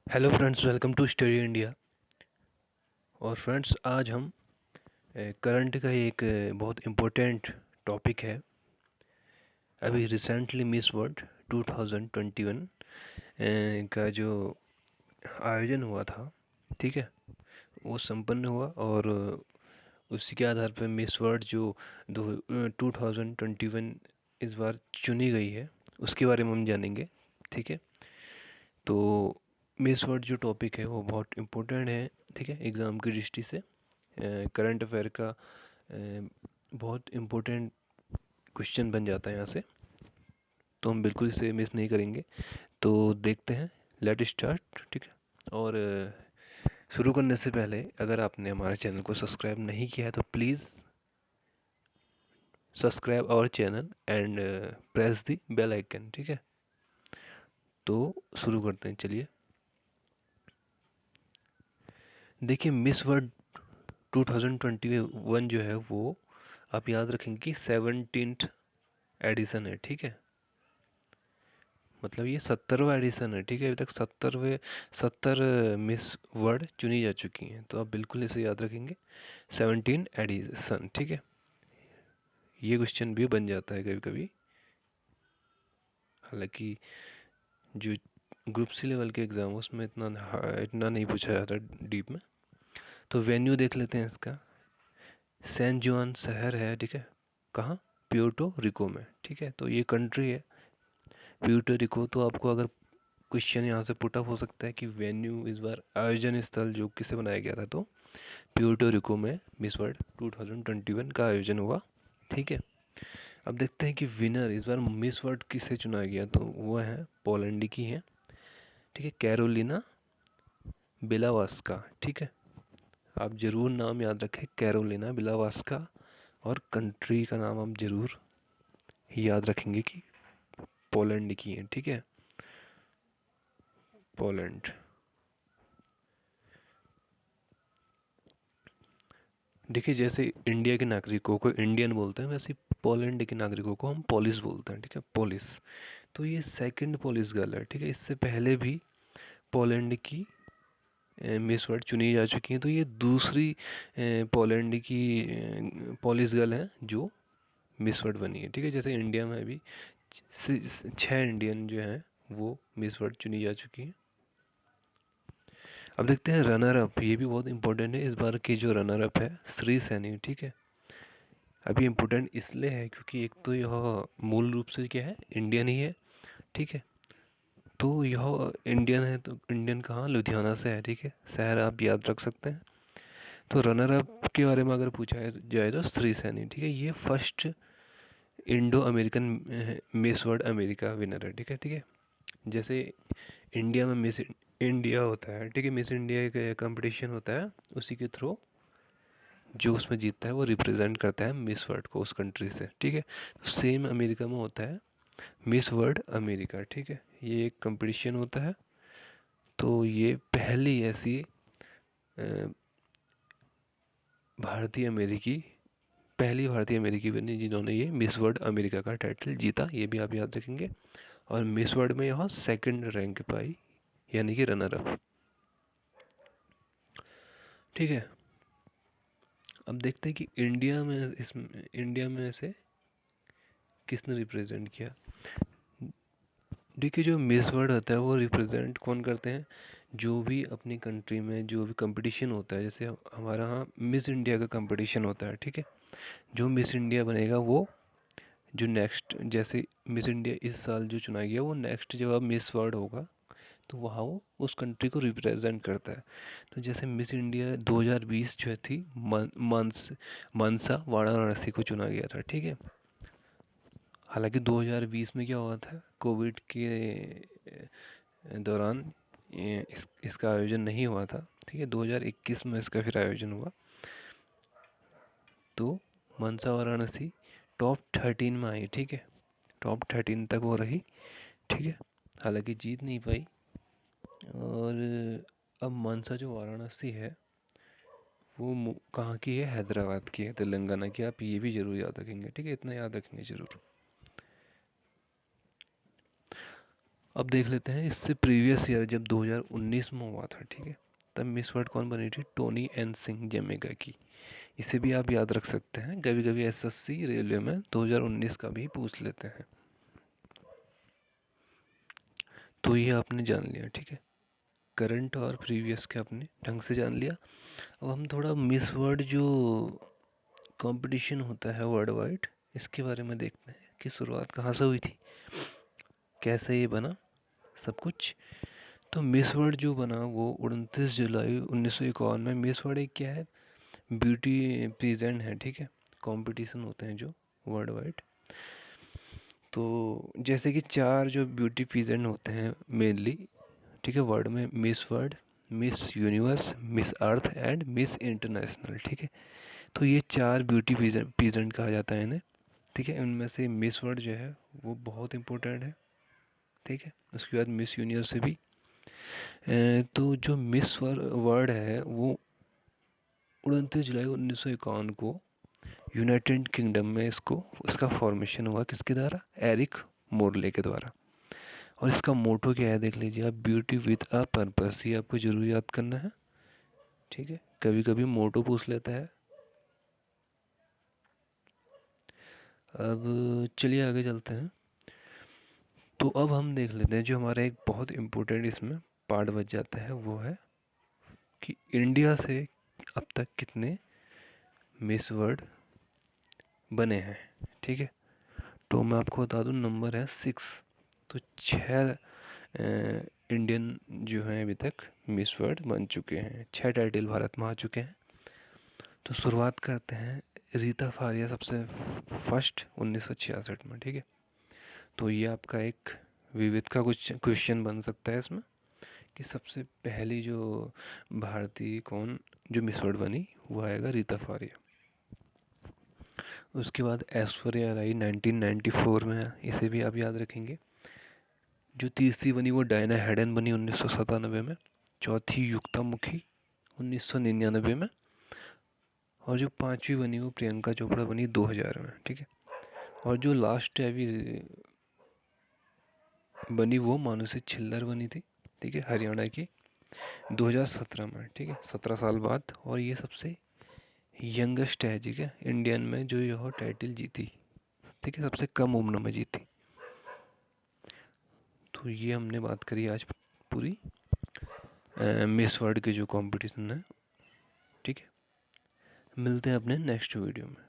Hello friends, welcome to study India. और friends, आज हम करंट का एक बहुत इम्पोर्टेंट टॉपिक है। अभी रिसेंटली मिस वर्ल्ड 2021 का जो आयोजन हुआ था, ठीक है, वो संपन्न हुआ। और उसी के आधार पर मिस वर्ल्ड जो 2021 इस बार चुनी गई है, उसके बारे में हम जानेंगे। ठीक है, तो मिस वर्ल्ड जो टॉपिक है वो बहुत इम्पोर्टेंट है, ठीक है, एग्ज़ाम की दृष्टि से। करंट अफेयर का बहुत इम्पोर्टेंट क्वेश्चन बन जाता है यहाँ से, तो हम बिल्कुल इसे मिस नहीं करेंगे। तो देखते हैं, लेट स्टार्ट। ठीक है, और शुरू करने से पहले अगर आपने हमारे चैनल को सब्सक्राइब नहीं किया है तो please subscribe our channel and press the bell icon. ठीक है, तो शुरू करते हैं, चलिए। देखिए, मिस वर्ल्ड 2021 जो है वो आप याद रखेंगे कि 17th एडिशन है। ठीक है, मतलब ये 70वां एडिशन है। ठीक है, अभी तक 70 मिस वर्ल्ड चुनी जा चुकी हैं, तो आप बिल्कुल इसे याद रखेंगे, 17 एडिशन। ठीक है, ये क्वेश्चन भी बन जाता है कभी कभी, हालांकि जो ग्रुप सी लेवल के एग्ज़ाम उसमें इतना नहीं पूछा जाता डीप में। तो वेन्यू देख लेते हैं इसका। सैन जुआन शहर है, ठीक है, कहाँ? प्यूर्टो रिको में। ठीक है, तो ये कंट्री है प्यूर्टो रिको। तो आपको अगर क्वेश्चन यहाँ से पुट अप हो सकता है कि वेन्यू इस बार आयोजन स्थल जो किसे बनाया गया था, तो प्यूर्टो रिको में मिस वर्ल्ड 2021 का आयोजन हुआ। ठीक है, अब देखते हैं कि विनर इस बार मिस वर्ल्ड किसे चुना गया, तो वो है पोलैंड की है, ठीक है, कैरोलिना बिलावास्का। ठीक है, आप ज़रूर नाम याद रखें, कैरोलिना बिलावास्का, और कंट्री का नाम आप ज़रूर याद रखेंगे कि पोलैंड की है। ठीक है, पोलैंड। देखिए, जैसे इंडिया के नागरिकों को इंडियन बोलते हैं, वैसे पोलैंड के नागरिकों को हम पोलिस बोलते हैं। ठीक है, पोलिस। तो ये सेकंड पोलिस गर्ल है। ठीक है, इससे पहले भी पोलैंड की मिस वर्ल्ड चुनी जा चुकी हैं, तो ये दूसरी पोलैंड की पोलिस गर्ल है जो मिस वर्ल्ड बनी है। ठीक है, जैसे इंडिया में अभी 6 इंडियन जो हैं वो मिस वर्ल्ड चुनी जा चुकी हैं। अब देखते हैं रनर अप, ये भी बहुत इंपॉर्टेंट है। इस बार की जो रनर अप है श्री सैनी। ठीक है, अभी इम्पोर्टेंट इसलिए है क्योंकि एक तो यह मूल रूप से क्या है, इंडियन ही है। ठीक है, तो यह इंडियन है, तो इंडियन कहाँ, लुधियाना से है। ठीक है, शहर आप याद रख सकते हैं। तो रनर अप के बारे में अगर पूछा जाए तो श्री सैनी। ठीक है, ये first Indo American miss world America winner है। ठीक है, ठीक है, जैसे इंडिया में मिस इंडिया होता है, ठीक है, मिस इंडिया एक कंपटीशन होता है, उसी के थ्रू जो उसमें जीतता है वो रिप्रेजेंट करता है मिस वर्ल्ड को उस कंट्री से। ठीक है, तो सेम अमेरिका में होता है मिस वर्ल्ड अमेरिका। ठीक है, ये एक कंपटीशन होता है। तो ये पहली ऐसी भारतीय अमेरिकी पहली भारतीय अमेरिकी बनी जिन्होंने ये मिस वर्ल्ड अमेरिका का टाइटल जीता, ये भी आप याद रखेंगे। और मिस वर्ल्ड में यहाँ सेकंड रैंक पाई, यानी कि रनर अप। ठीक है, अब देखते हैं कि इंडिया में से किसने रिप्रेजेंट किया। देखिए, जो मिस वर्ल्ड होता है वो रिप्रेजेंट कौन करते हैं, जो भी अपनी कंट्री में जो भी कंपटीशन होता है, जैसे हमारा यहाँ मिस इंडिया का कंपटीशन होता है। ठीक है, जो मिस इंडिया बनेगा वो जो नेक्स्ट, जैसे मिस इंडिया इस साल जो चुना गया, वो नेक्स्ट जब अब मिस वर्ल्ड होगा तो वहाँ वो उस कंट्री को रिप्रेजेंट करता है। तो जैसे मिस इंडिया 2020 जो थी, मानसा वाराणसी को चुना गया था। ठीक है, हालांकि 2020 में क्या हुआ था, कोविड के दौरान इसका आयोजन नहीं हुआ था। ठीक है, 2021 में इसका फिर आयोजन हुआ। तो मनसा वाराणसी टॉप 13 में आई। ठीक है, टॉप 13 तक वो रही। ठीक है, हालांकि जीत नहीं पाई। और अब मनसा जो वाराणसी है वो कहाँ की है, हैदराबाद की है, तेलंगाना की। आप ये भी ज़रूर याद रखेंगे। ठीक है, इतना याद रखेंगे ज़रूर। अब देख लेते हैं इससे प्रीवियस ईयर जब 2019 में हुआ था, ठीक है, तब मिस वर्ल्ड कौन बनी थी? टोनी एन सिंह जमेगा की। इसे भी आप याद रख सकते हैं, कभी कभी एसएससी रेलवे में 2019 का भी पूछ लेते हैं। तो ये आपने जान लिया, ठीक है, करंट और प्रीवियस के आपने ढंग से जान लिया। अब हम थोड़ा मिस वर्ल्ड जो कंपटीशन होता है वर्ल्ड वाइड, इसके बारे में देखते हैं कि शुरुआत कहाँ से हुई थी, कैसे ये बना सब कुछ। तो मिस वर्ल्ड जो बना वो 29 जुलाई 1951 में। मिस वर्ल्ड एक क्या है? ब्यूटी प्रेजेंट है, ठीक है, कंपटीशन होते हैं जो वर्ल्ड वाइड। तो जैसे कि 4 जो ब्यूटी प्रेजेंट होते हैं मेनली, ठीक है, वर्ल्ड में: miss world, miss universe, Miss earth and miss international, ठीक है। तो ये 4 ब्यूटी पीजेंट कहा जाता है इन्हें, ठीक है। इनमें से मिस वर्ल्ड जो है वो बहुत इम्पोर्टेंट है, ठीक है। उसके बाद मिस यूनिवर्स से भी तो जो मिस वर्ल्ड है वो 29 जुलाई 1951 को यूनाइटेड किंगडम में इसका फॉर्मेशन हुआ। किसके द्वारा? एरिक मोरले के द्वारा। और इसका मोटो क्या है देख लीजिए आप: ब्यूटी विद अ पर्पस। ये आपको जरूर याद करना है, ठीक है, कभी कभी मोटो पूछ लेता है। अब चलिए आगे चलते हैं। तो अब हम देख लेते हैं जो हमारा एक बहुत इम्पोर्टेंट इसमें पार्ट बच जाता है, वो है कि इंडिया से अब तक कितने मिस वर्ल्ड बने हैं, ठीक है। तो मैं आपको बता दूं, नंबर है 6। तो 6 इंडियन जो हैं अभी तक मिस वर्ल्ड बन चुके हैं, 6 टाइटल भारत में आ चुके हैं। तो शुरुआत करते हैं। रीता फारिया सबसे फर्स्ट 1966 में, ठीक है। तो ये आपका एक विविध का कुछ क्वेश्चन बन सकता है इसमें कि सबसे पहली जो भारतीय कौन जो मिस वर्ल्ड बनी, वो आएगा रीता फारिया। उसके बाद ऐश्वर्या राय 1994 में, इसे भी आप याद रखेंगे। जो तीसरी बनी वो डायना हेडन बनी 1997 में। चौथी युक्ता मुखी 1999 में। और जो पांचवी बनी वो प्रियंका चोपड़ा बनी 2000 में, ठीक है। और जो लास्ट अभी बनी वो मानुषी छिल्लर बनी थी, ठीक है, हरियाणा की 2017 में, ठीक है, 17 साल बाद। और ये सबसे यंगेस्ट है, ठीक है, इंडियन में जो यह टाइटल जीती, ठीक है, सबसे कम उम्र में जीती। तो ये हमने बात करी आज पूरी मिस वर्ल्ड के जो कंपटीशन है, ठीक है। मिलते हैं अपने नेक्स्ट वीडियो में।